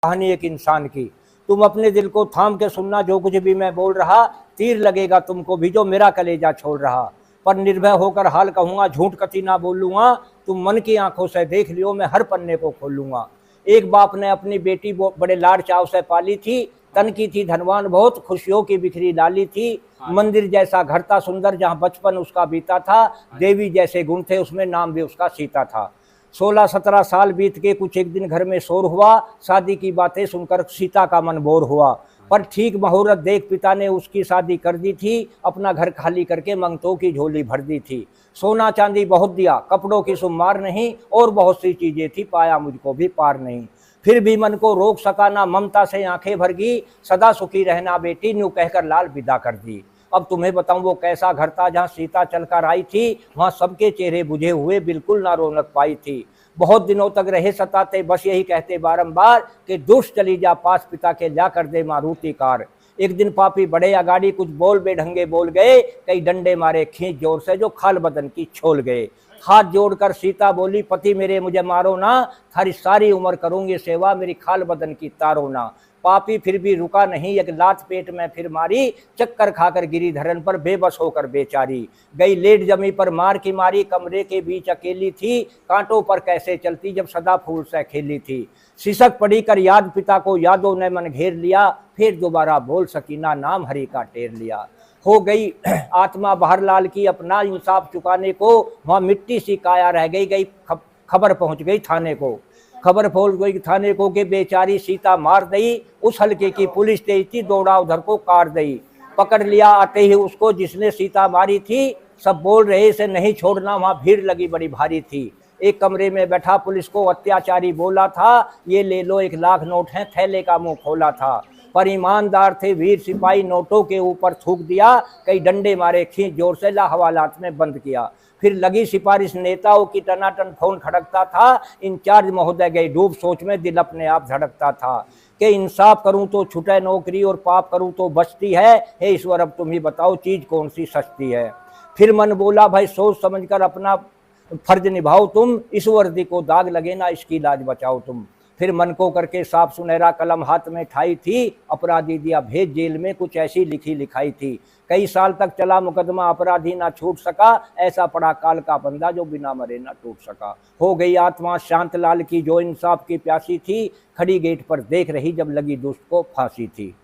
कहानी एक इंसान की। तुम अपने दिल को थाम के सुनना, जो कुछ भी मैं बोल रहा तीर लगेगा तुमको भी, जो मेरा कलेजा छोड़ रहा। पर निर्भय होकर हाल कहूंगा, झूठ कति ना बोलूंगा। तुम मन की आंखों से देख लियो, मैं हर पन्ने को खोलूंगा। एक बाप ने अपनी बेटी बड़े लाड चाव से पाली थी। तन की थी धनवान बहुत, खुशियों की बिखरी डाली थी। मंदिर जैसा घर था सुंदर, जहां बचपन उसका बीता था। देवी जैसे गुण थे उसमें, नाम भी उसका सीता था। 16-17 साल बीत के कुछ एक दिन घर में शोर हुआ। शादी की बातें सुनकर सीता का मन बोर हुआ। पर ठीक मुहूर्त देख पिता ने उसकी शादी कर दी थी। अपना घर खाली करके मंगतों की झोली भर दी थी। सोना चांदी बहुत दिया, कपड़ों की शुमार नहीं, और बहुत सी चीजें थी, पाया मुझको भी पार नहीं। फिर भी मन को रोक सका ना, ममता से आंखें भर गई। सदा सुखी रहना बेटी, न्यू कहकर लाल विदा कर दी। अब तुम्हें बताऊं वो कैसा घर था जहां सीता चलकर आई थी। वहां सबके चेहरे बुझे हुए, बिल्कुल ना रौनक पाई थी। बहुत दिनों तक रहे सताते, बस यही कहते बारंबार कि दुष्ट चली जा पास पिता के, जा कर दे मारुति कार। एक दिन पापी बड़े अगाड़ी, कुछ बोल बेढंगे बोल गए। कई डंडे मारे खींच जोर से, जो खाल बदन की छोल गए। हाथ जोड़कर सीता बोली, पति मेरे मुझे मारो ना, थारी सारी उम्र करूंगी सेवा, मेरी खाल बदन की तारो ना। पापी फिर भी रुका नहीं, एक लात पेट में फिर मारी। चक्कर खाकर गिरी धरन पर, बेबस होकर बेचारी। गई लेट जमी पर मार की मारी, कमरे के बीच अकेली थी। कांटों पर कैसे चलती जब सदा फूल से खेली थी। सिसक पड़ी कर याद पिता को, यादों ने मन घेर लिया। फिर दोबारा बोल सकी ना, नाम हरि का टेर लिया। हो गई आत्मा बाहर लाल की, अपना इंसाफ चुकाने को। वहां मिट्टी सी काया रह गई। खबर पहुंच गई थाने को। खबर पहुंच गई थाने को कि बेचारी सीता मार दई। उस हल्के की पुलिस तेज थी, दौड़ा उधर को कार दई। पकड़ लिया आते ही उसको जिसने सीता मारी थी। सब बोल रहे इसे नहीं छोड़ना, वहां भीड़ लगी बड़ी भारी थी। एक कमरे में बैठा पुलिस को अत्याचारी बोला था, ये ले लो 1 लाख नोट हैं, थैले का मुंह खोला था। पर ईमानदार थे वीर सिपाही, नोटों के ऊपर थूक दिया। कई डंडे मारे खींच जोर से, ला हवालात में बंद किया। फिर लगी सिफारिश नेताओं की, टनाटन फोन खड़कता था। इंचार्ज महोदय गए डूब सोच में, दिल अपने आप धड़कता था कि इंसाफ करूं तो छुटे नौकरी, और पाप करूं तो बचती है। हे ईश्वर अब तुम ही बताओ, चीज कौन सी सस्ती है। फिर मन बोला, भाई सोच समझकर अपना फर्ज निभाओ तुम। इस वर्दी को दाग लगे ना, इसकी लाज बचाओ तुम। फिर मन को करके साफ सुनहरा कलम हाथ में ठाई थी। अपराधी दिया भेज जेल में, कुछ ऐसी लिखी लिखाई थी। कई साल तक चला मुकदमा, अपराधी ना छूट सका। ऐसा पड़ा काल का बंदा, जो बिना मरे ना टूट सका। हो गई आत्मा शांत लाल की, जो इंसाफ की प्यासी थी। खड़ी गेट पर देख रही जब लगी दुष्ट को फांसी थी।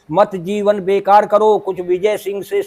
मत जीवन बेकार करो, कुछ विजय सिंह से